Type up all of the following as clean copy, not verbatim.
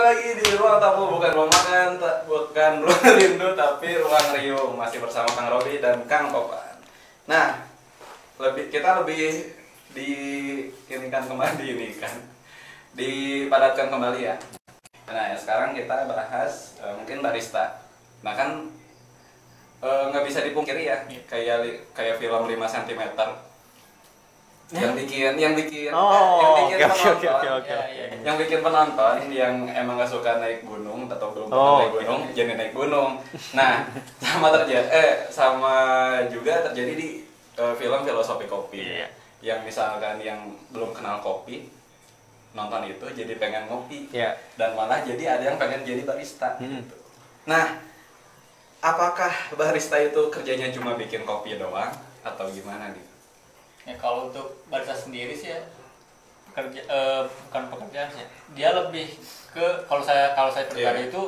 lagi di ruang tamu, bukan ruang makan, bukan ruang rindu, tapi ruang riuh. Masih bersama Kang Robi dan Kang Topan. Nah, kita lebih dipadatkan kembali ya. Nah, sekarang kita bahas mungkin barista. Nah kan nggak bisa dipungkiri ya, kayak film 5 cm yang bikin penonton yang emang nggak suka naik gunung atau belum pernah naik gunung jadi naik gunung. Nah, sama juga terjadi di film Filosofi Kopi. Yang misalkan yang belum kenal kopi nonton itu jadi pengen ngopi, dan malah jadi ada yang pengen jadi barista gitu. Nah, apakah barista itu kerjanya cuma bikin kopi doang atau gimana nih? Ya kalau untuk barista sendiri sih ya bukan pekerjaan sih. Dia lebih ke kalau saya pribadi itu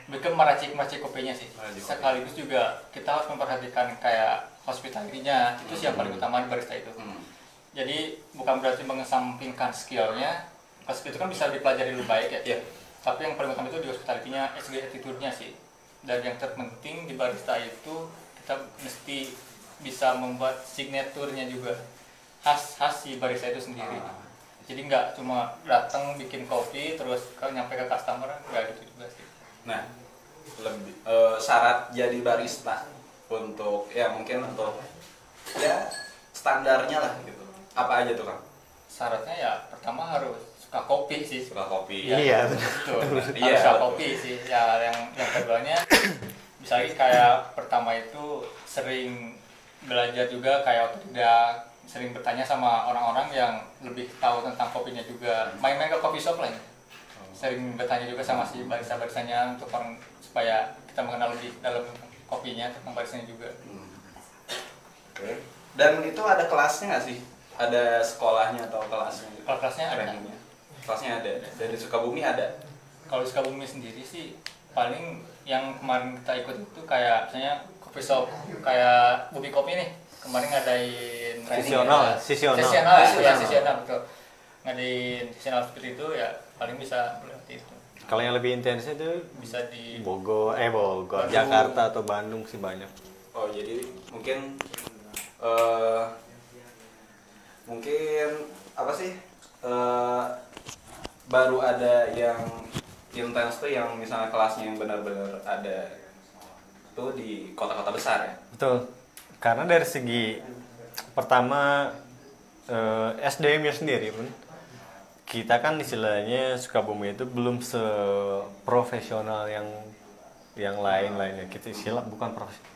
lebih ke meracik kopinya sih. Sekaligus juga kita harus memperhatikan kayak hospitality-nya. Itu sih yang paling utama di barista itu. Jadi bukan berarti mengesampingkan skillnya. Skill itu kan bisa dipelajari lebih baik ya. Tapi yang paling utama itu di hospitality-nya, attitude-nya sih. Dan yang terpenting di barista itu kita mesti bisa membuat signaturnya juga, khas si barista itu sendiri. Jadi nggak cuma datang bikin kopi terus nyampe ke customer, nggak gitu juga sih. Nah, syarat jadi barista untuk mungkin untuk standarnya lah gitu. Apa aja tuh Kang? Syaratnya ya pertama harus suka kopi sih. Suka kopi. Iya, betul. Harus suka kopi sih. Ya yang keduanya misalnya kayak pertama itu sering belajar juga kayak otodidak, sering bertanya sama orang-orang yang lebih tahu tentang kopinya juga. Main-main ke coffee shop lah ya. Sering bertanya juga sama si barista-baristanya untuk supaya kita mengenal lebih dalam kopinya tentang baristanya juga. Oke. Dan itu ada kelasnya nggak sih? Ada sekolahnya atau kelasnya? Kalau kelasnya ada. Kelasnya ada. Dari Sukabumi ada. Kalau di Sukabumi sendiri sih paling yang kemarin kita ikut itu kayak misalnya coffee shop kayak Bumi Kopi nih. Kemarin ngadain sesional betul. Ngadain sesional seperti itu ya paling bisa berarti itu. Kalau yang lebih intens itu bisa di Bogor, Jakarta atau Bandung sih banyak. Oh, jadi mungkin apa sih? Baru ada yang intens tuh yang misalnya kelasnya yang benar-benar ada tuh di kota-kota besar ya. Betul. Karena dari segi pertama SDM-nya sendiri pun kita kan istilahnya Sukabumi itu belum seprofesional yang lainnya. Kita istilah bukan profesional.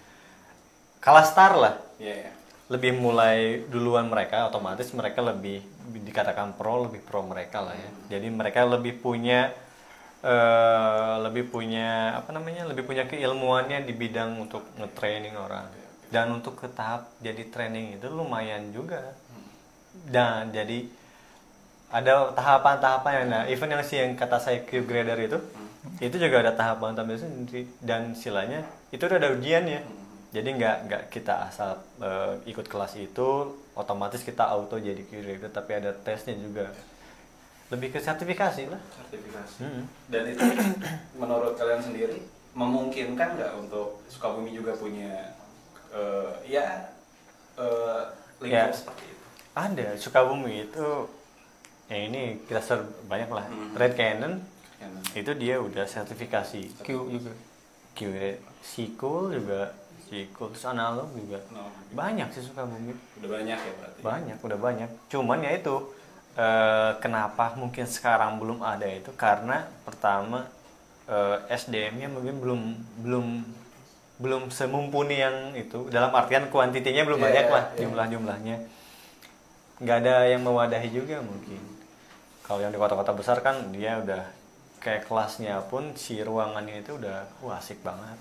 Kalah star lah. Lebih mulai duluan mereka, otomatis mereka lebih dikatakan lebih pro mereka lah ya. Jadi mereka lebih punya keilmuannya di bidang untuk nge-training orang. Dan untuk ke tahap jadi training itu lumayan juga. Dan jadi ada tahapan-tahapannya. Nah, even yang kata saya Q grader itu juga ada tahapan sendiri, dan istilahnya itu udah ada ujiannya. Jadi nggak kita asal ikut kelas itu otomatis kita auto jadi Q grader, tapi ada tesnya juga. Lebih ke sertifikasi lah. Dan itu menurut kalian sendiri memungkinkan nggak untuk Sukabumi juga punya lingkup seperti itu? Ada. Sukabumi itu ini kita banyak lah. Red Cannon itu dia udah sertifikasi Q juga. Sikul juga, terus analog juga. Banyak sih Sukabumi. Udah banyak ya berarti. Udah banyak. Cuman ya itu kenapa mungkin sekarang belum ada itu karena pertama SDM-nya mungkin belum semumpuni yang itu, dalam artian kuantitinya belum banyak lah, jumlahnya nggak ada yang mewadahi juga mungkin. Kalau yang di kota-kota besar kan dia udah kayak kelasnya pun si ruangannya itu udah asik banget.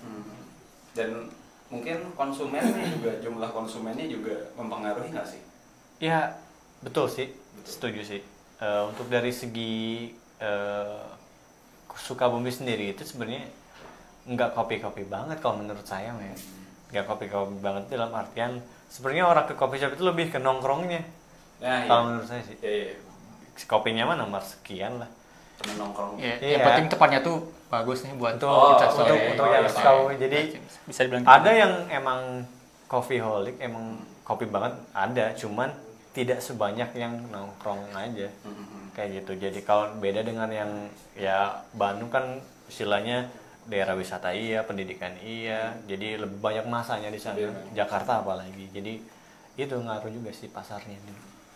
Dan mungkin konsumennya juga, jumlah konsumennya juga mempengaruhi nggak sih? Ya betul sih, setuju sih. Untuk dari segi Sukabumi sendiri itu sebenarnya nggak kopi-kopi banget kalau menurut saya, nggak kopi-kopi banget dalam artian sebenarnya orang ke coffee shop itu lebih ke nongkrongnya. Kalau menurut saya sih, kopinya mah nomor sekian lah. temen nongkrong. Ya, Iya. yang penting tempatnya tuh bagus nih buat Untuk kita untuk sore. untuk iya, yang iya. suka jadi bisa dibilang ada gitu. yang emang coffeeholic, emang kopi banget ada, cuman tidak sebanyak yang nongkrong aja. Kayak gitu. Jadi kalau beda dengan yang ya Bandung kan istilahnya daerah wisata iya, pendidikan iya, jadi lebih banyak masanya di sana. Iya. Jakarta apalagi. Jadi itu ngaruh juga sih pasarnya.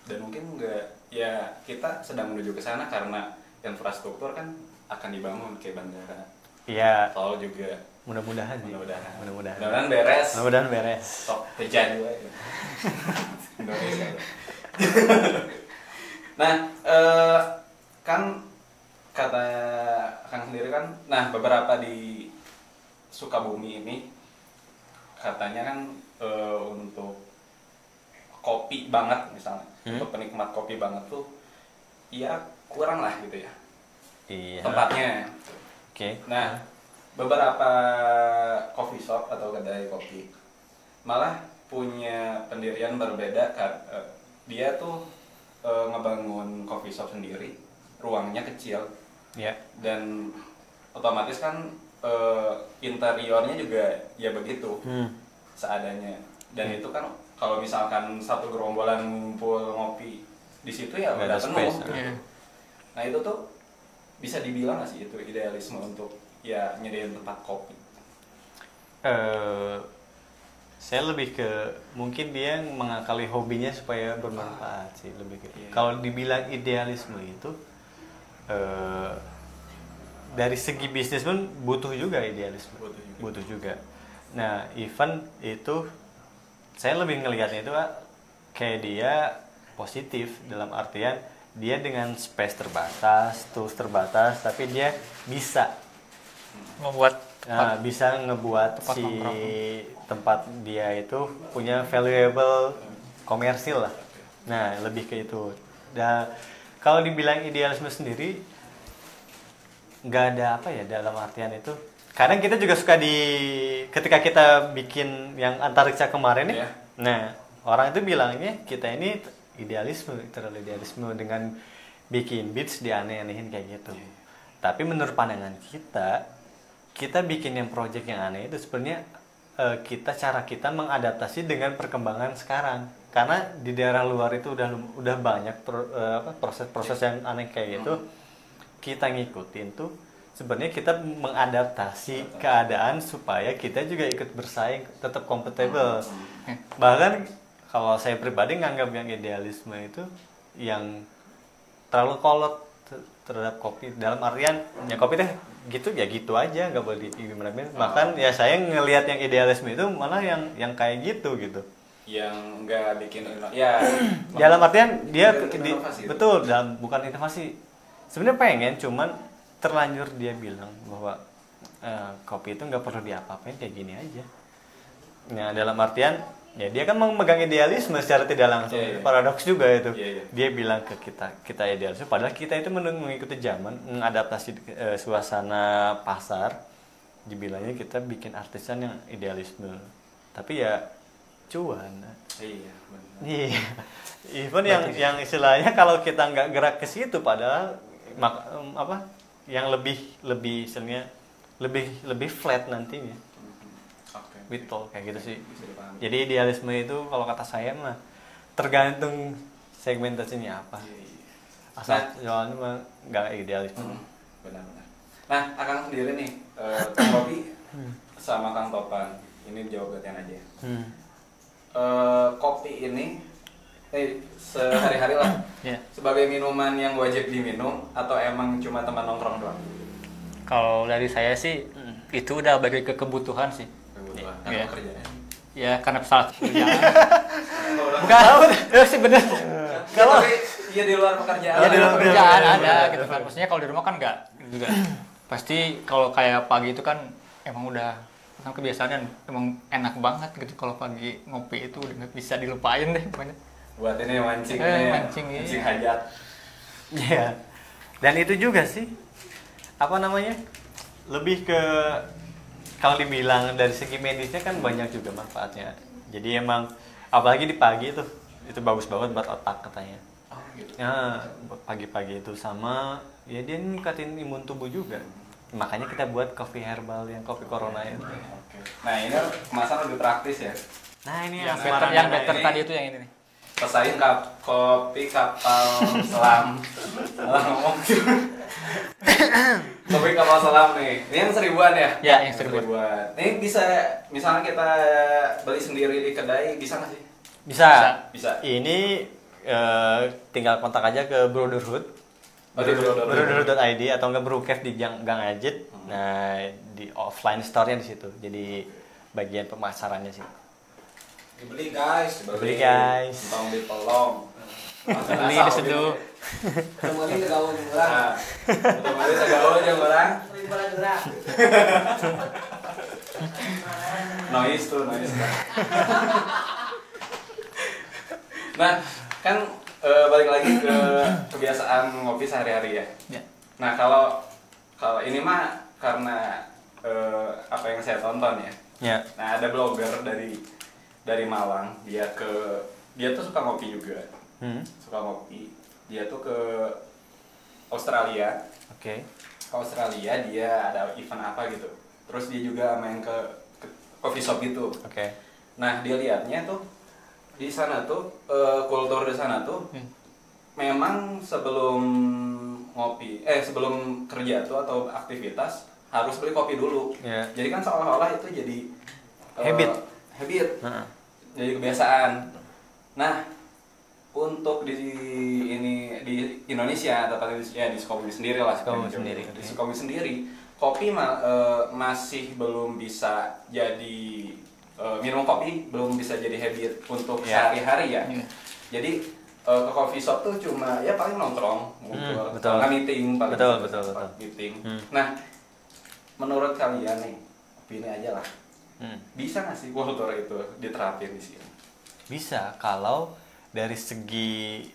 Dan mungkin nggak, ya kita sedang menuju ke sana karena infrastruktur kan akan dibangun kayak bandara, Iya, tol juga. mudah-mudahan sih. Mudah-mudahan. Mudah-mudahan. Mudah-mudahan beres. Mudah-mudahan beres. Sok terjadi aja. Indonesia. Nah, kan kata Kang sendiri kan, nah beberapa di Sukabumi ini katanya kan untuk kopi banget misalnya, untuk penikmat kopi banget tuh, ya kurang lah gitu ya Iya. tempatnya. Oke. Nah, beberapa coffee shop atau kedai kopi malah punya pendirian berbeda kan. Dia tuh ngebangun coffee shop sendiri, ruangnya kecil Iya. dan otomatis kan interiornya juga ya begitu seadanya. Dan itu kan kalau misalkan satu gerombolan ngumpul ngopi di situ ya Nggak udah ada penuh. space, Iya. Nah itu tuh bisa dibilang nggak sih itu idealisme untuk ya nyediain tempat kopi? Saya lebih ke mungkin dia mengakali hobinya supaya bermanfaat sih, lebih ke. Iya. Kalau dibilang idealisme itu dari segi bisnis pun butuh juga idealisme. Butuh juga. Nah, event itu saya lebih ngelihatnya itu Pak, kayak dia positif dalam artian dia dengan space terbatas, tools terbatas, tapi dia bisa Membuat bisa ngebuat tempat si nongkrong. tempat dia itu punya valuable komersil lah. Nah, lebih ke itu. Dan kalau dibilang idealisme sendiri nggak ada apa ya dalam artian itu. Kadang kita juga suka ketika kita bikin yang antariksa kemarin nih. Iya. Nah, orang itu bilangnya kita ini idealisme, terlalu idealisme dengan bikin beats dianeh-anehin kayak gitu. Tapi menurut pandangan kita bikin yang project yang aneh itu sebenarnya cara kita mengadaptasi dengan perkembangan sekarang. Karena di daerah luar itu udah banyak proses-proses yang aneh kayak gitu. Kita ngikutin tuh sebenarnya kita mengadaptasi keadaan supaya kita juga ikut bersaing, tetap kompatibel. Bahkan kalau saya pribadi nganggap yang idealisme itu yang terlalu kolot terhadap kopi, dalam artian ya kopi teh gitu ya gitu aja, nggak boleh gimana. Bahkan ya saya ngelihat yang idealisme itu malah yang kayak gitu. Yang nggak bikin ya Dalam artian dia nggak bikin inovasi itu. betul, dalam bukan inovasi. Sebenarnya pengen, cuman terlanjur dia bilang bahwa kopi itu nggak perlu diapa-apain, kayak gini aja. Nah, dalam artian ya dia kan memegang idealisme secara tidak langsung. Iya. Paradoks juga itu. Iya. Dia bilang ke kita idealisme, padahal kita itu mengikuti zaman, mengadaptasi suasana pasar. Dibilangnya kita bikin artisan yang idealisme, tapi ya cuan. Iya, benar. Iya. Even yang istilahnya kalau kita nggak gerak ke situ, padahal yang lebih istilahnya lebih flat nantinya. Oke. Betul kayak gitu sih. Bisa dipahami. Jadi idealisme itu kalau kata saya mah tergantung segmentasinya apa. Iya. Asal soalnya mah nggak idealisme. Benar-benar. Nah, Akang sendiri nih, Kang Robi sama Kang Topan, ini jawab gantian aja. Kopi ini sehari-hari lah Ya. sebagai minuman yang wajib diminum atau emang cuma teman nongkrong doang? Kalau dari saya sih itu udah bagi ke kebutuhan sih. Kebutuhan Iya. karena pekerjaannya. Ya karena salah pekerjaan. Bukan, sih bener. Kalau iya di luar pekerjaan. Iya, di luar Pekerjaan ada gitu kan. Maksudnya kalau di rumah kan enggak juga. Pasti kalau kayak pagi itu kan emang udah kebiasaan dan emang enak banget gitu kalau pagi ngopi itu udah nggak bisa dilupain deh pokoknya. Buat ini mancing, Mancing, iya. mancing hajat. Iya. Dan itu juga sih apa namanya? Lebih ke kalau dibilang dari segi medisnya kan banyak juga manfaatnya. Jadi emang apalagi di pagi itu bagus banget buat otak katanya. gitu. Ya, pagi-pagi itu sama ya dia ningkatin imun tubuh juga. Makanya kita buat kopi herbal yang kopi corona itu. Oke. Nah ini kemasan lebih praktis ya. Nah ini Yang asmaran Yang Nah, better ini- tadi itu yang ini nih. Pesaing kopi kapal selam. Salah ngomong. Kopi kapal selam nih. Ini yang 1000-an ya? Ya, yang 1000-an. Ini bisa misalnya kita beli sendiri di kedai bisa nggak sih? Bisa. Bisa. Ini tinggal kontak aja ke Brotherhood. Oh, di Brotherhood. Brotherhood.id atau enggak Brewcave di Gang Ajit. Nah, di offline store-nya di situ. Jadi bagian pemasarannya sih. Dibeli guys, Dibeli, guys. Tong dipelong. Beli di situ. Kembali ke gaul orang. Nah, kembali ke gaul yang orang. Noise tuh, noise. Nah, kan balik lagi ke kebiasaan ngopi sehari-hari ya. Ya. Nah, kalau ini mah karena apa yang saya tonton ya. Ya. Nah, ada blogger dari Malang, dia tuh suka ngopi juga. Suka ngopi. Dia tuh ke Australia. Oke. Ke Australia dia ada event apa gitu. Terus dia juga main ke coffee shop gitu. Oke. Nah, dia lihatnya tuh di sana tuh kultur di sana tuh memang sebelum sebelum kerja tuh atau aktivitas harus beli kopi dulu. Ya. Jadi kan seolah-olah itu jadi Habit. Habit. Jadi kebiasaan. Nah, untuk di Indonesia tepatnya ya di Sukabumi sendiri lah. Sukabumi sendiri, Di oke. Sukabumi sendiri, kopi masih belum bisa jadi minum kopi belum bisa jadi habit untuk Ya. sehari-hari ya. Iya. Jadi ke coffee shop tuh cuma ya paling nongkrong, ngobrol, betul. nggak meeting paling Betul, gitu, betul, tempat betul. meeting. Hmm. Nah, menurut kalian nih, opini aja lah. Hmm. Bisa nggak sih kultur itu diterapin di sini? Bisa kalau dari segi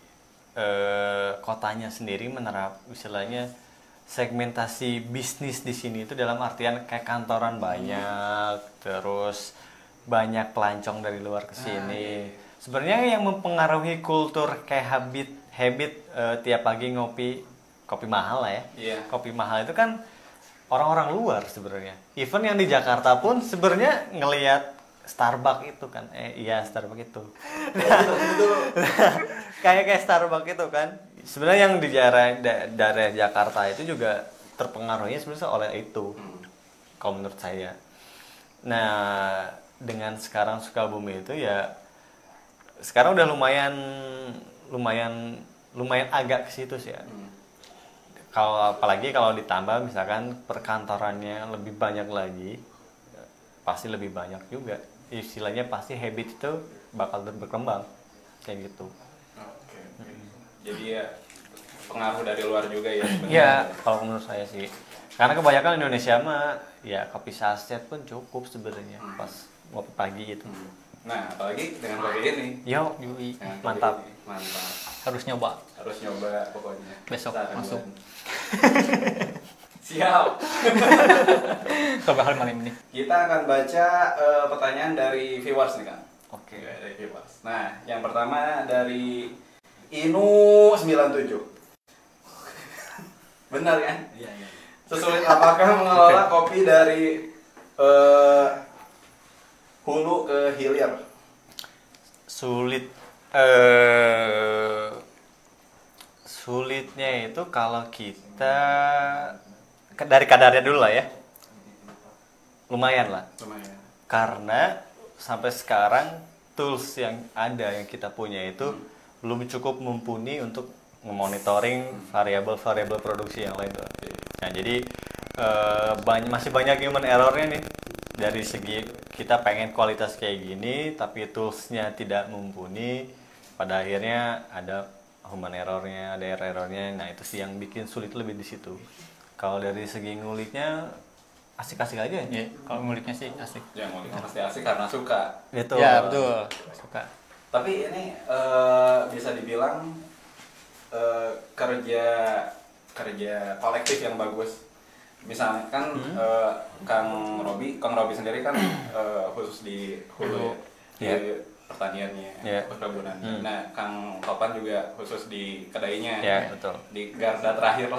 kotanya sendiri menerap istilahnya segmentasi bisnis di sini itu dalam artian kayak kantoran banyak, terus banyak pelancong dari luar ke sini. Sebenarnya yang mempengaruhi kultur kayak habit tiap pagi ngopi kopi mahal lah ya. Iya. Kopi mahal itu kan orang-orang luar sebenarnya. Even yang di Jakarta pun sebenarnya ngelihat Starbucks itu kan, iya Starbucks itu. Kayak Starbucks itu kan. Sebenarnya yang di daerah Jakarta itu juga terpengaruhnya sebenarnya oleh itu. Kalau menurut saya. Nah, dengan sekarang Sukabumi itu ya sekarang udah lumayan agak ke situ sih ya. Kalau apalagi kalau ditambah misalkan perkantorannya lebih banyak lagi, pasti lebih banyak juga. Istilahnya pasti habit itu bakal berkembang kayak gitu. Oke. Jadi ya pengaruh dari luar juga ya. Iya, kalau menurut saya sih. Karena kebanyakan Indonesia mah ya kopi saset pun cukup sebenarnya pas ngopi pagi itu. Nah, apalagi dengan kopi ini. Yo, Yui. Dengan kopi mantap. ini. Mantap. Harus nyoba. Harus nyoba pokoknya. Besok Kita akan masuk. buat. Siap. Coba hal malam ini. Kita akan baca pertanyaan dari viewers nih kan. Oke. Ya, dari viewers. Nah, yang pertama dari Inu97. Benar kan? Iya, iya. Sesulit apakah mengelola kopi dari hulu ke hilir? Sulit sulitnya itu kalau kita dari kadarnya dulu lah ya. Lumayan lah. Lumayan. Karena sampai sekarang tools yang ada yang kita punya itu belum cukup mumpuni untuk memonitoring variabel-variabel produksi yang lain tuh. Nah, jadi masih banyak human errornya nih dari segi kita pengen kualitas kayak gini tapi toolsnya tidak mumpuni, pada akhirnya ada human errornya, ada errornya. Nah, itu sih yang bikin sulit lebih di situ. Kalau dari segi nguliknya asik-asik aja ya. Ya, kalau nguliknya sih asik. Yang ngulik pasti asik karena suka. Gitu. Ya, betul. Suka. Tapi ini bisa dibilang kerja kolektif yang bagus. Misalnya kan Kang Robi sendiri kan khusus di hulu ya. Iya. Di pertaniannya, Yeah. perkebunannya. Nah, Kang Topan juga khusus di kedainya. Ya, betul. Di garda terakhir lah.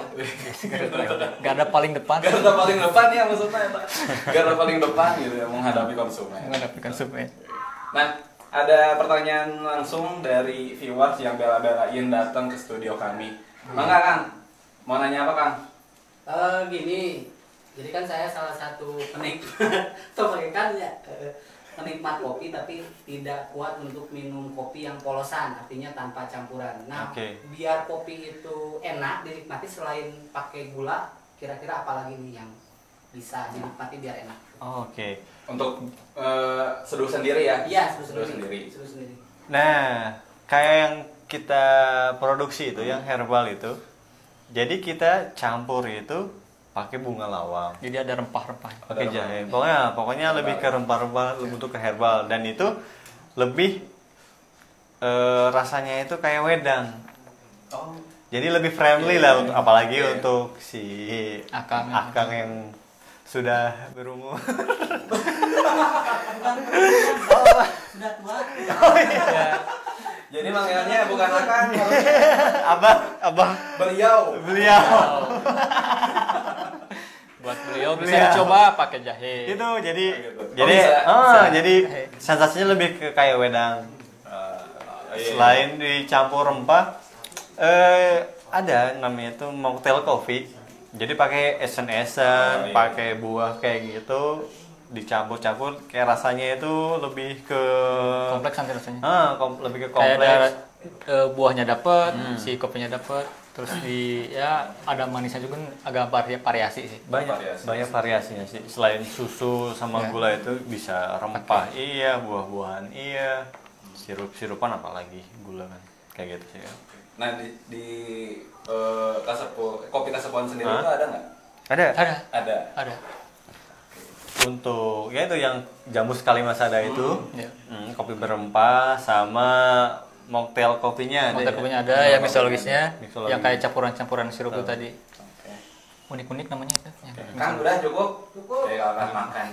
Garda paling depan. Garda paling depan ya maksudnya. Garda paling depan gitu ya, menghadapi konsumen. Menghadapi konsumen. Nah, ada pertanyaan langsung dari viewers yang bela-belain datang ke studio kami. Mangga Kang, mau nanya apa Kang? Gini, jadi kan saya salah satu penikmat kopi tapi tidak kuat untuk minum kopi yang polosan, artinya tanpa campuran. Nah, biar kopi itu enak dinikmati selain pakai gula, kira-kira apa lagi nih yang bisa dinikmati biar enak? Oke. Untuk seduh sendiri ya? Iya, seduh sendiri. Nah, kayak yang kita produksi itu, yang herbal itu, jadi kita campur itu pakai bunga lawang. Jadi ada rempah-rempah. Pakai jahe. Pokoknya lebih ke rempah-rempah untuk ke herbal, dan itu lebih rasanya itu kayak wedang. Oh. Jadi lebih friendly lah untuk apalagi untuk si akang yang sudah berumur. Sudah tua. Jadi manggilnya bukan Akang, Abang. beliau. Buat beliau bisa dicoba pakai jahe. Itu jadi Oh, bisa. jadi sensasinya lebih ke kayak wedang. Selain dicampur rempah, ada namanya itu mocktail coffee. Jadi pakai esen-esen, pakai buah kayak gitu, dicampur-campur kayak rasanya itu lebih ke Kompleks nanti rasanya. Lebih ke Kayak kompleks. buahnya dapet, si kopinya dapet, terus ada manisnya juga, agak variasi sih. Banyak variasinya sih. Selain susu sama gula itu bisa rempah iya, buah-buahan iya, sirup-sirupan apalagi gula kan. Kayak gitu sih ya. Nah, di kopi Kasepuhan sendiri itu ada nggak? Ada. Untuk ya itu yang jamu sekali masada itu, Iya. kopi berempah sama mocktail kopinya. Mocktail kopinya ada, yang mixologisnya, yang kayak campuran-campuran sirup itu tadi. Unik-unik namanya itu. Kang udah cukup? Kalau kan makan.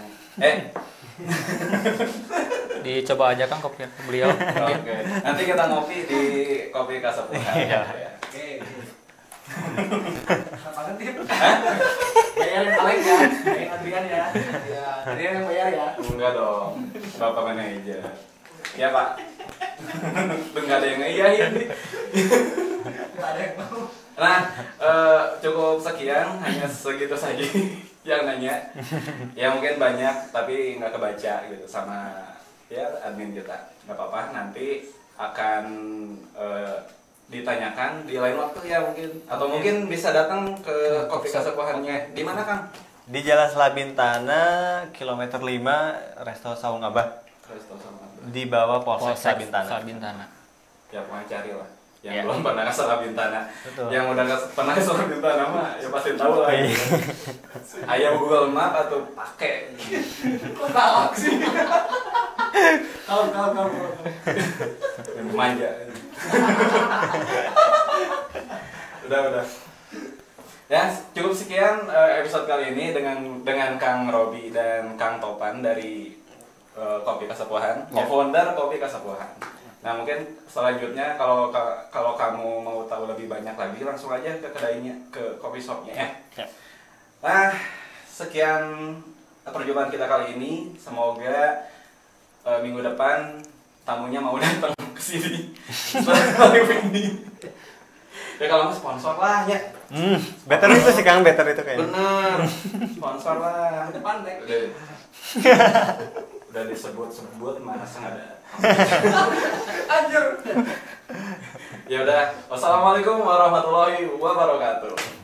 Dicoba aja kan kopi beliau. Oke. Nanti kita ngopi di kopi Kasepuhan. Iya. Oke. Apa tip? Bayar yang paling ya, kayak Adrian ya. Ya, Adrian yang bayar ya. Enggak dong, Bapak manajer. Ya Pak. Enggak ada yang ngeiyahin nih. Nggak ada yang mau. Nah, cukup sekian, hanya segitu saja yang nanya. Ya mungkin banyak, tapi nggak kebaca gitu sama ya admin kita. Nggak apa-apa, nanti akan ditanyakan di lain waktu ya mungkin. Atau mungkin bisa datang ke kopi Kasepuhannya. Di mana Kang? Di Jalan Selabintana, kilometer 5, Resto Saung Abah. Di bawah Polsek Selabintana. Ya pokoknya cari lah. Yang Ya. belum pernah ke Selabintana. Betul. Yang udah pernah ke Selabintana mah ya pasti tahu lah. Ayam Google Map atau pakai. Kok galak sih? Kalau. Manja. Udah. Ya, cukup sekian episode kali ini dengan Kang Robi dan Kang Topan dari Kopi Kasepuhan, co-founder Kopi Kasepuhan. Nah, mungkin selanjutnya kalau kamu mau tahu lebih banyak lagi langsung aja ke kedainya, ke coffee shopnya ya. Nah, sekian perjumpaan kita kali ini. Semoga minggu depan tamunya mau datang ke sini setelah live ini. Ya kalau nggak sponsor lah ya. Better itu sih Kang, better itu kayaknya. Bener, sponsor lah. Depan deh. Udah disebut mana ada. Anjir. Ya udah, wassalamualaikum warahmatullahi wabarakatuh.